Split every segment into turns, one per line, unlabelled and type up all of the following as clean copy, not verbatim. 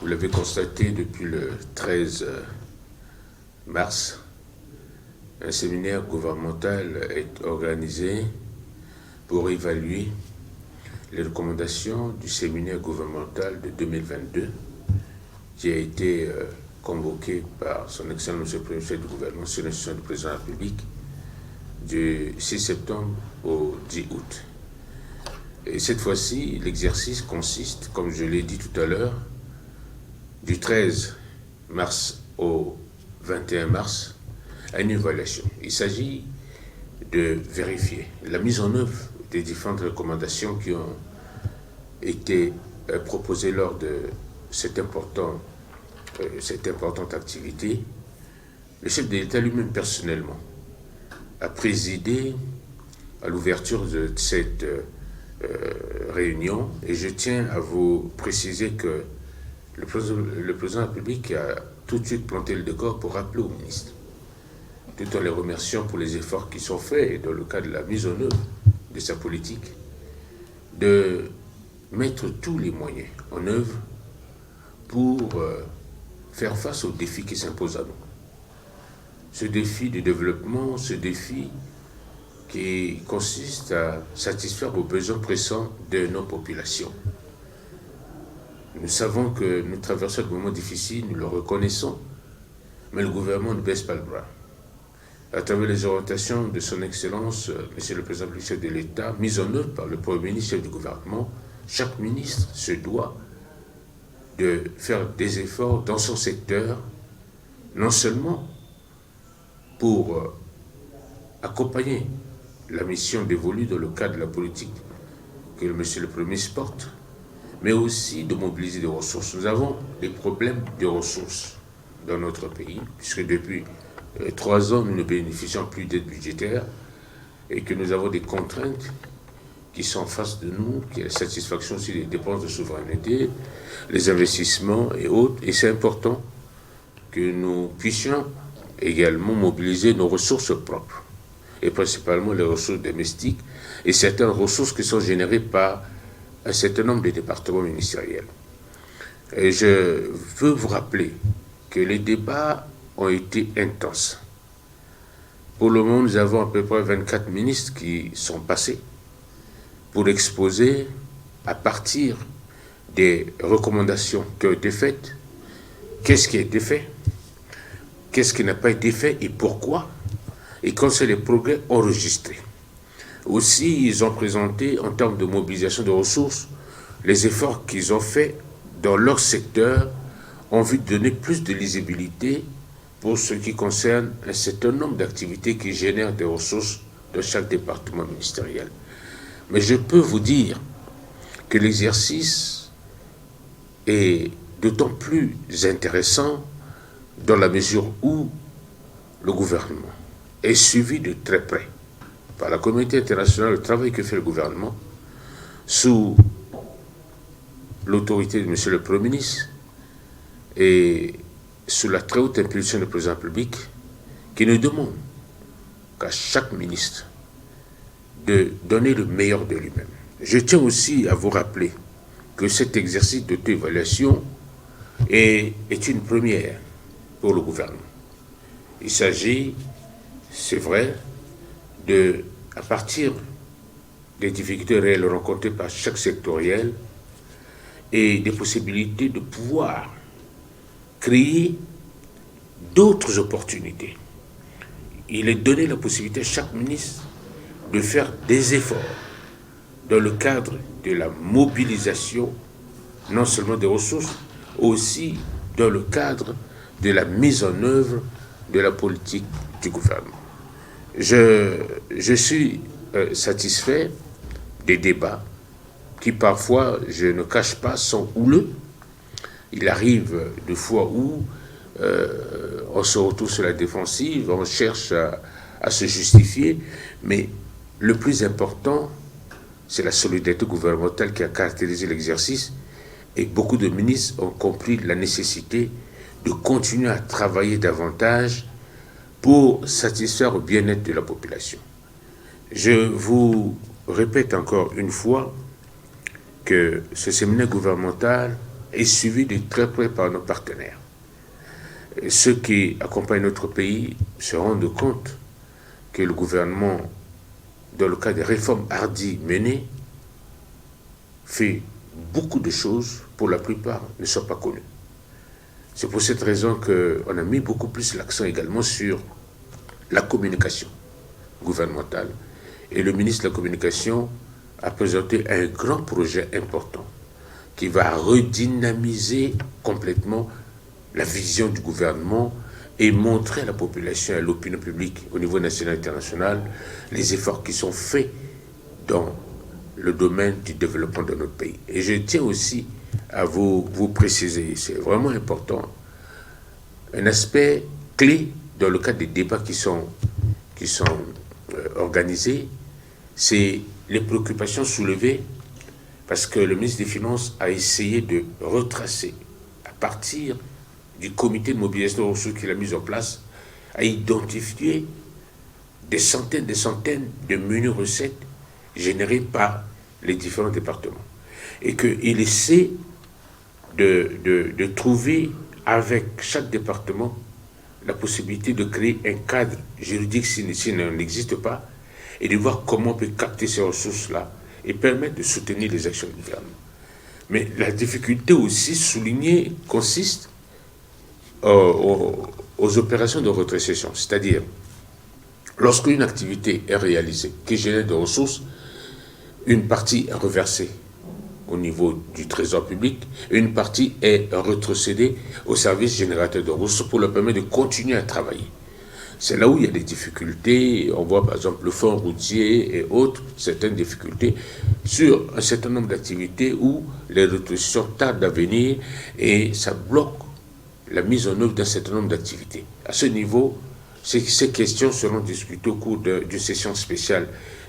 Vous l'avez constaté depuis le 13 mars, un séminaire gouvernemental est organisé pour évaluer les recommandations du séminaire gouvernemental de 2022 qui a été convoqué par son Excellence le Premier chef du gouvernement sur l'instruction du président de la République du 6 septembre au 10 août. Et cette fois-ci, l'exercice consiste, comme je l'ai dit tout à l'heure, du 13 mars au 21 mars, à une évaluation. Il s'agit de vérifier la mise en œuvre des différentes recommandations qui ont été proposées lors de cette importante activité. Le chef de l'État lui-même personnellement a présidé à l'ouverture de cette réunion, et je tiens à vous préciser que le président de la République a tout de suite planté le décor pour rappeler au ministre, tout en les remerciant pour les efforts qui sont faits dans le cadre de la mise en œuvre de sa politique, de mettre tous les moyens en œuvre pour faire face aux défis qui s'imposent à nous. Ce défi de développement, ce défi qui consiste à satisfaire aux besoins pressants de nos populations. Nous savons que nous traversons des moments difficiles, nous le reconnaissons, mais le gouvernement ne baisse pas le bras. À travers les orientations de son Excellence, Monsieur le Président du chef de l'État, mises en œuvre par le Premier ministre, chef du gouvernement, chaque ministre se doit de faire des efforts dans son secteur, non seulement pour accompagner la mission dévolue dans le cadre de la politique que Monsieur le Premier ministre porte, mais aussi de mobiliser des ressources. Nous avons des problèmes de ressources dans notre pays, puisque depuis 3 ans, nous ne bénéficions plus d'aide budgétaire et que nous avons des contraintes qui sont en face de nous, qui est la satisfaction aussi des dépenses de souveraineté, les investissements et autres. Et c'est important que nous puissions également mobiliser nos ressources propres, et principalement les ressources domestiques et certaines ressources qui sont générées par un certain nombre de départements ministériels. Et je veux vous rappeler que les débats ont été intenses. Pour le moment, nous avons à peu près 24 ministres qui sont passés pour exposer, à partir des recommandations qui ont été faites, qu'est-ce qui a été fait, qu'est-ce qui n'a pas été fait et pourquoi, et quels sont les progrès enregistrés. Aussi, ils ont présenté, en termes de mobilisation de ressources, les efforts qu'ils ont faits dans leur secteur en vue de donner plus de lisibilité pour ce qui concerne un certain nombre d'activités qui génèrent des ressources dans chaque département ministériel. Mais je peux vous dire que l'exercice est d'autant plus intéressant dans la mesure où le gouvernement est suivi de très près par la communauté internationale, le travail que fait le gouvernement, sous l'autorité de M. le Premier ministre et sous la très haute impulsion du président de la République, qui ne demande qu'à chaque ministre de donner le meilleur de lui-même. Je tiens aussi à vous rappeler que cet exercice d'auto-évaluation est une première pour le gouvernement. Il s'agit, c'est vrai, à partir des difficultés réelles rencontrées par chaque sectoriel et des possibilités de pouvoir créer d'autres opportunités. Il est donné la possibilité à chaque ministre de faire des efforts dans le cadre de la mobilisation, non seulement des ressources, aussi dans le cadre de la mise en œuvre de la politique du gouvernement. Je suis satisfait des débats qui parfois, je ne cache pas, sont houleux. Il arrive des fois où on se retrouve sur la défensive, on cherche à se justifier, mais le plus important, c'est la solidarité gouvernementale qui a caractérisé l'exercice, et beaucoup de ministres ont compris la nécessité de continuer à travailler davantage pour satisfaire au bien-être de la population. Je vous répète encore une fois que ce séminaire gouvernemental est suivi de très près par nos partenaires. Et ceux qui accompagnent notre pays se rendent compte que le gouvernement, dans le cas des réformes hardies menées, fait beaucoup de choses, pour la plupart, ne sont pas connues. C'est pour cette raison qu'on a mis beaucoup plus l'accent également sur la communication gouvernementale. Et le ministre de la Communication a présenté un grand projet important qui va redynamiser complètement la vision du gouvernement et montrer à la population et à l'opinion publique au niveau national et international les efforts qui sont faits dans le domaine du développement de notre pays. Et je tiens aussi à vous préciser, c'est vraiment important, un aspect clé dans le cadre des débats qui sont organisés, c'est les préoccupations soulevées parce que le ministre des Finances a essayé de retracer, à partir du comité de mobilisation des ressources qu'il a mis en place, à identifier des centaines de menus recettes générées par les différents départements. Et qu'il essaie de trouver avec chaque département la possibilité de créer un cadre juridique s'il n'existe pas, et de voir comment on peut capter ces ressources-là et permettre de soutenir les actions du gouvernement. Mais la difficulté aussi soulignée consiste aux opérations de rétrocession, c'est-à-dire lorsqu'une activité est réalisée qui génère des ressources, une partie est reversée au niveau du trésor public, une partie est retrocédée au service générateur de ressources pour leur permettre de continuer à travailler. C'est là où il y a des difficultés. On voit par exemple le fonds routier et autres, certaines difficultés sur un certain nombre d'activités où les rétrocessions tardent à venir et ça bloque la mise en œuvre d'un certain nombre d'activités. À ce niveau, ces questions seront discutées au cours d'une session spéciale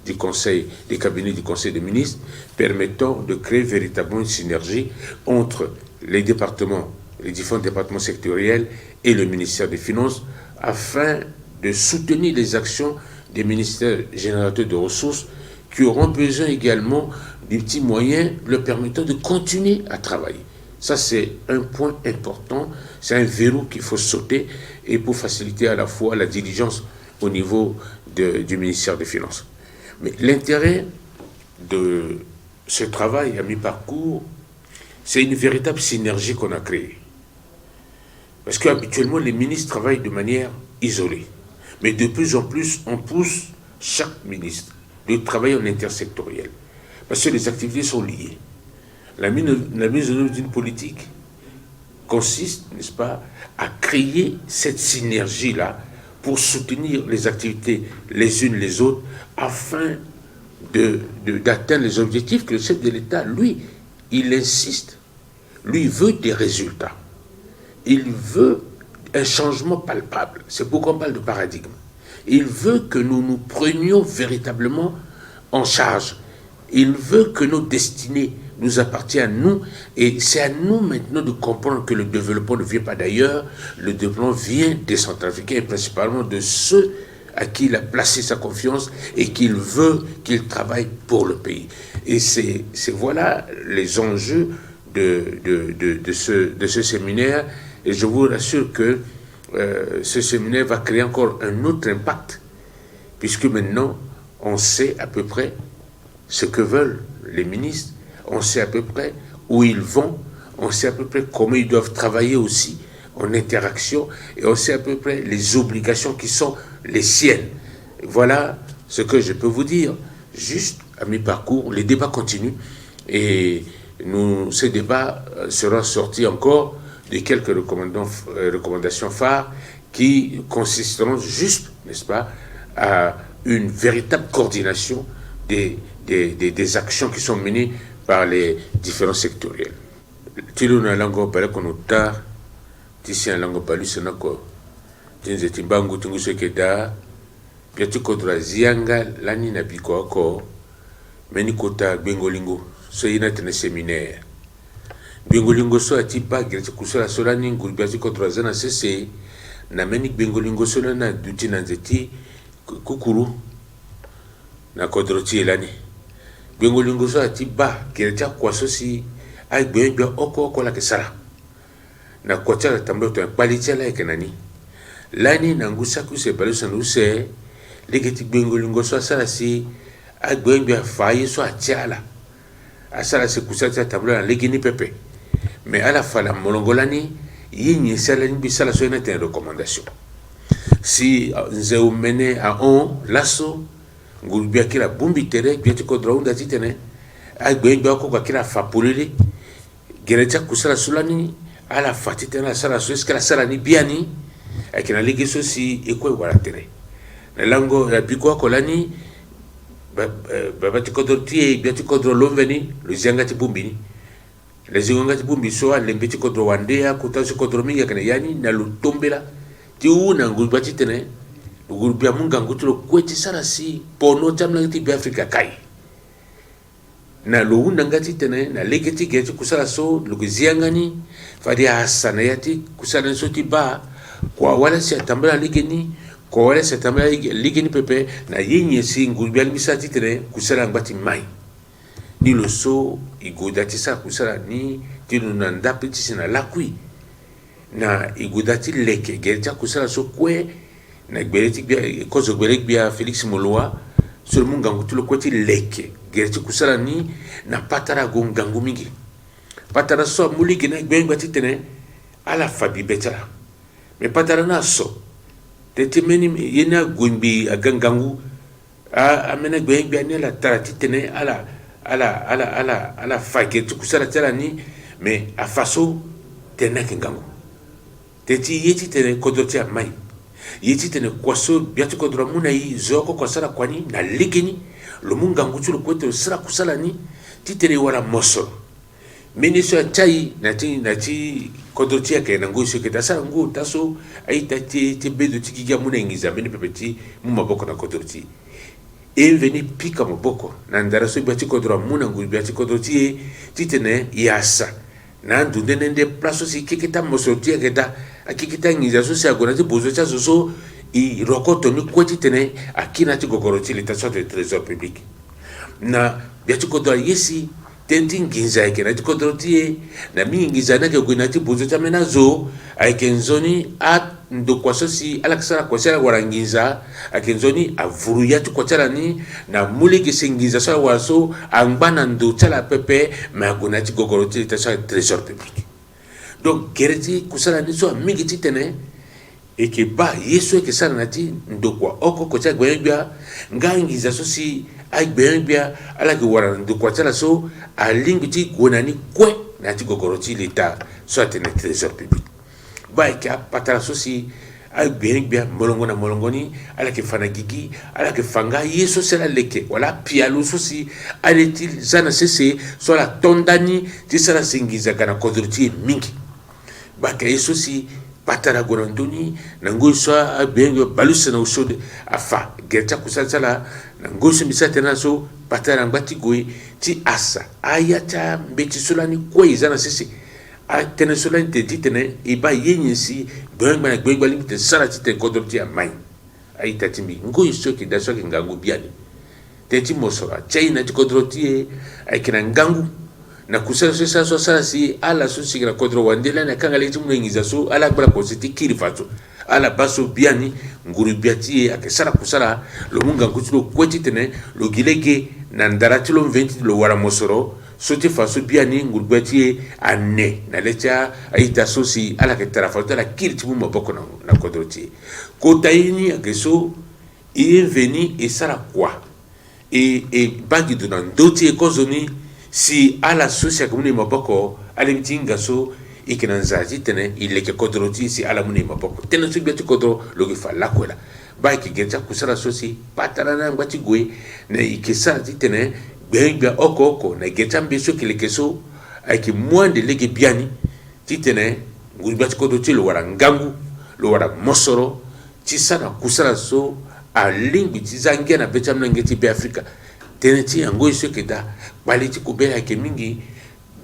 du Conseil, des cabinets du Conseil des ministres, permettant de créer véritablement une synergie entre les départements, les différents départements sectoriels et le ministère des Finances, afin de soutenir les actions des ministères générateurs de ressources qui auront besoin également des petits moyens leur permettant de continuer à travailler. Ça, c'est un point important, c'est un verrou qu'il faut sauter et pour faciliter à la fois la diligence au niveau du ministère des Finances. Mais l'intérêt de ce travail à mi-parcours, c'est une véritable synergie qu'on a créée. Parce qu'habituellement, les ministres travaillent de manière isolée. Mais de plus en plus, on pousse chaque ministre de travailler en intersectoriel. Parce que les activités sont liées. La mise en œuvre d'une politique consiste, n'est-ce pas, à créer cette synergie-là pour soutenir les activités les unes les autres afin d'atteindre les objectifs que le chef de l'État, lui, il insiste. Lui veut des résultats. Il veut un changement palpable. C'est pourquoi on parle de paradigme. Il veut que nous nous prenions véritablement en charge. Il veut que nos destinées nous appartiennent à nous. Et c'est à nous maintenant de comprendre que le développement ne vient pas d'ailleurs. Le développement vient des Centrafricains et principalement de ceux à qui il a placé sa confiance et qu'il veut qu'ils travaillent pour le pays. Et c'est voilà les enjeux de ce séminaire. Et je vous rassure que ce séminaire va créer encore un autre impact, puisque maintenant, on sait à peu près ce que veulent les ministres, on sait à peu près où ils vont, on sait à peu près comment ils doivent travailler aussi en interaction, et on sait à peu près les obligations qui sont les siennes. Voilà ce que je peux vous dire. Juste à mi-parcours, les débats continuent, et ces débats seront sortis encore de quelques recommandations phares qui consisteront juste, n'est-ce pas, à une véritable coordination des actions qui sont menées par les différents sectoriels. Tilo na lango pale konuta tisi na lango palu senako tinze timbangu tunguso keda piati kodra zianga lani na biko ako meni kota bengolingo so yina tene séminaire bengolingo so ati ba grete kusala solani nguri piati kodra zana sese na meni bengolingo so na duti na nzeti kukuru na kodroti elani bengolingo so ati ba grete kwaso si ay gbe oko la kesara na kocha tambo to qualité la kenani lani na ngusa ku se balu sanu se legeti bengolungo so sala si ay gbe fayi so atiala asala se kusata tambo na legini pepe mais à la fin la molongolani yini sala ni bisala so na ten recommandation si nze umene a on lasso ngulbia kila bumbi tere biati ko draunda titene ay gbe ko kila fapulili gerecha kusala sulani ala fatite na sala so eskala sala ni biani akina ligi so si ekwe wala tere na lango la biko ko lani babati ko dorti biati ko dro lomveni lo zanga ti bumbi le zinga ti bumbi so ale mbiti ko dro wandea kutaso ko dro minga kana yani na lutombela ti una ngulba ti tene ngulbia munga ngutulo kweti sala si pono tamla ti bi Afrika kai na lo una ngati tene na leketi geti kusala so lugiziangani fadi hasana yati kusala so ti ba kwa wala si atambala ligeni kwa wala si atambala ligeni pepe na yenye si ngulbia misati tene kusala ngati mai ni lo so igodati sa kusala ni tinu na ndapi ti sina lakui na igodati leke geti kusala so kwe na gbeleti bia kozo gbelek bia Felix Moloa so munga ngutulo kweti leke gerti kusala ni na patara gongangu mingi patara so muligi na gbenga titene ala fabi betara me patara na so tete meni yena gombi agangangu amena gbenga ni la tara titene ala fage kusala tala ni me afaso tena kengangu tete yeti tene kodoti mai yeti tene kwaso biatu kodra muna yi zoko kwasala kwani na ligini lumunga nguchulu kwetu sira kusala ni titere wala moso ministre chai nati kodrotia ke na nguso ke tasala ngu taso aita ti bedo tikiga muna ingiza meni pepeti mumaboko na kodroti veni pika maboko na ndara so biatu kodra muna ngu biatu kodroti titene yasa na ndunde nende plaso si kikita moso tia keda akikita ngiza so si agona ti bozo cha so i rokoto ni kweti tene akina ti gogoroti l'état de trésor public na biatu kodra yesi tenti nginza yake na ti kodroti na mi ngiza na ke gona ti bozo cha menazo aikenzoni a ndo kwaso si alaksara kwasara waranginza akenzoni avuru ya ti kwatala ni na muli ke singiza so waso angbana ndo chala pepe ma gona ti gogoroti l'état de trésor public donc gereti kusala ni so mingi ti tene et que ba yeso ke sala nati ndokwa oko ko cha gbenbia ngangiza so si ai gbenbia ala ke wara ndokwa chala so a lingi ti gonani kwe na ti gogoroti l'état so atene trésor public ba ke patala so si ai gbenbia molongoni ala ke fana gigi ala ke fanga yeso sala leke wala pialo so si ale ti zana sese so la tondani ti sala singiza kana kodroti mingi ba ke yeso si patara gorandoni na ngoso abengo balusa na usode afa gerta kusala na ngoso misate na so patara ngati goyi ti asa ayata mbeti solani kweza na sisi a tene solani te ditene iba yenyesi gbengba limite sala ti te kodorti amai ayita timbi ngoso ki daso ki ngangu biani te ti mosora chaina ti kodorti ay kina ngangu na kusala so sala si ala so sigira kodro wandela na kanga leti mwengiza so ala bala ko siti kiri fatu ala baso biani nguru biati akesala kusala lo munga kutulo kweti tene lo gilege na ndaratilo mventi lo wara mosoro so ti faso biani nguru biati ane na lecha aita so si ala ke tarafata la kiri timu maboko na kodro ti kotaini akeso veni e sala kwa e bagi do na ndoti e kozoni si ala sosia kumune maboko ale mtinga so ikinanzaji tene ile ke kodroti si ala mune maboko tene so biati kodro logi falla kwela ba ki gerja kusala so si patara na ngati gwe na ikisa tene gbenga oko na gerja mbeso kile keso aki mwande lege biani titene ngul biati kodroti lo wara ngangu lo wara mosoro ti sana kusala so a lingbi ti zangia na betam na ngeti be Afrika teneti yango iso keda baliti kubela ke mingi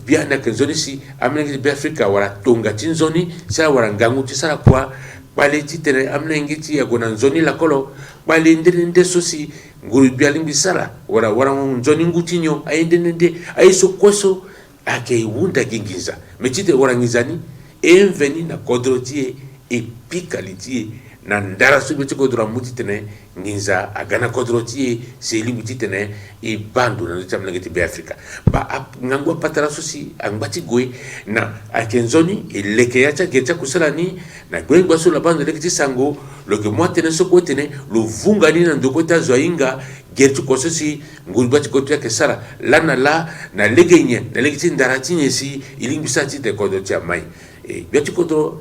bia na kenzoni si amnengi be Afrika wala tonga tinzoni sa wala ngangu ti sala kwa baliti tene amnengi ti ya gona nzoni la kolo balinde sosi nguru bia limbi sala wala nzoni ngutinyo ayinde nde aiso koso ake wunda gingiza metite warangizani enveni na kodrotie e pikalitie na ndara subiti kodra mutitene nginza agana kodrotie seli mutitene e bandu na ntamna ngeti be Afrika ba ngangwa patara sosi angbati goe na akenzoni eleke yacha gecha kusalani na gwengwa so la bande lekiti sango loke mwatene soko tene lo vunga ni na ndokota zoinga gertu kososi ngulbati kotu yake sara lana la na legenye na legiti ndaratinye si ilimbisa tite kodrotia mai e biati kodro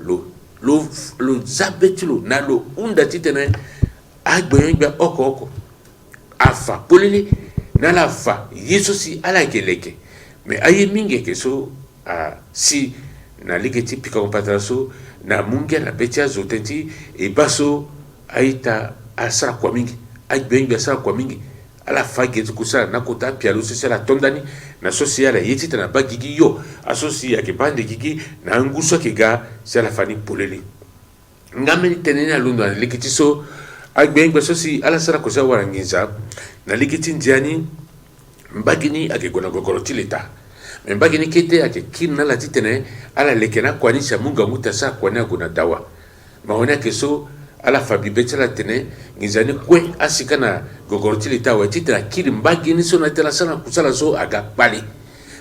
lo zabetilo na lo unda titene agbenga oko afa polele na la fa yeso si ala keleke me aye minge keso si na ligeti pika kompataraso na munge na betia zotenti e baso aita asara kwa mingi agbenga asara kwa mingi ala fa getu kusala na kota pialo so la tondani na sociala yeti na bagigi yo asosi ya kebande gigi na nguso kega c'est la fani polele ngameni tenena lundo na likiti so agbenga sosi ala sara kosa warangiza na likiti ndiani mbagini akegona gogoroti leta mbagini kete akekina la titene ala lekena kwanisha munga mutasa kwana kuna dawa maona keso ala fabi betela tene ngizani kwe asikana gogoroti leta wa titena kiri mbagini so na tela sana kusala so aga pali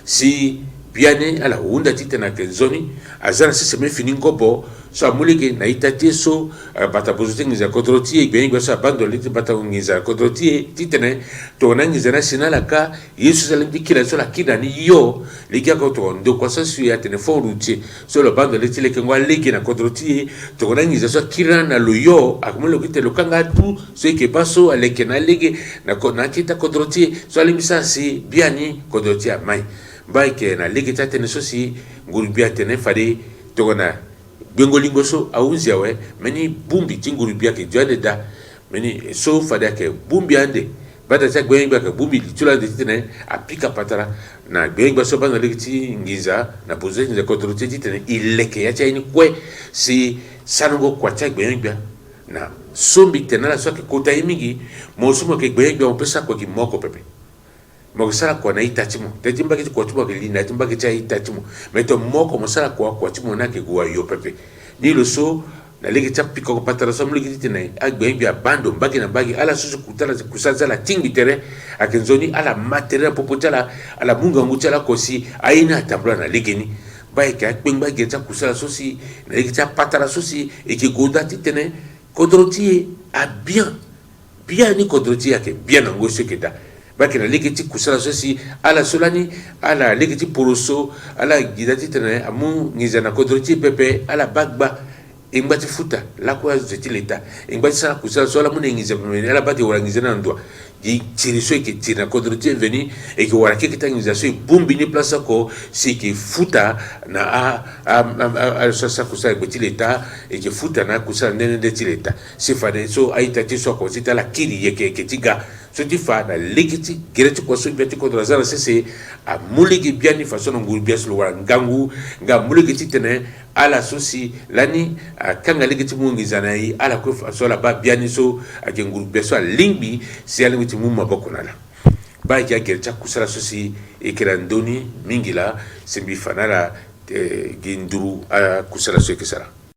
si biane ala unda titena kenzoni azana sisi mefini ngobo so amulike na itati so bata bozote ngiza kodroti e gbenga so bando liti bata ngiza kodroti titene to na ngiza na sinala ka yesu salim dikira so la kida ni yo likia ko to ndo kwa sasu ya tene fo ruti so lo bando liti leke ngwa liki na kodroti to na ngiza so kira na lo yo akumulo kite lo kanga tu so ke baso aleke na lege na ko na kita kodroti so alimisa si biani kodroti amai baike na lege tatene so si ngurubia tene fade to na bengolingo so aunzia we meni bumbi tinguru biake jwade da meni so fada ke bumbi ande bada ta gwenga ke bumbi litula de tene apika patara na gwenga so bana lekiti ngiza na boze ngiza kodrote tene ileke ya chaini kwe si sango kwa cha gwenga na sombi tena la so ke kota imingi mosumo ke gwenga on pesa kwa kimoko pepe mokisala kwa na itachimo tetimba kitu kwa tuba kelina timba kitu itachimo meto moko mosala kwa timo na ke gwa yo pepe ni lo so na legi tapika ko patara so mligi tene agbe ya bando mbaki na mbaki ala susu kutala kusaza la tingi tere akenzoni ala matera popotala ala munga ngutala kosi aina tabla na legeni bai ka kpengba geta kusala sosi na legi patara sosi e ke goda titene kodroti a bien ni kodroti yake bien ngo sekeda bakina lekiti kusala sosi ala solani ala lekiti poroso ala gidati tene amu ngizana kodroti pepe ala bagba ingati futa la kwa zeti leta ingati sala kusala sola mu ngiza ala bati warangizana ndwa di tiriso ke tina kodroti veni e ke warake kitangiza so bumbi ni place ko si ke futa na a so kusala beti leta e ke futa na kusala nene de tileta si fade so aita ti so ko sita la kiri ye ke tiga so ti fa na legiti gereti ko so beti ko drazara sese a muligi biani façon ngul bias lo wara ngangu nga muligi titene ala sosi lani kanga legiti mungi zanai ala ko so la ba biani so a ngul bias lingbi si ala miti mumma bokonala ba ya gereta kusala sosi e kirandoni mingila sembi fanala ginduru kusala so kesara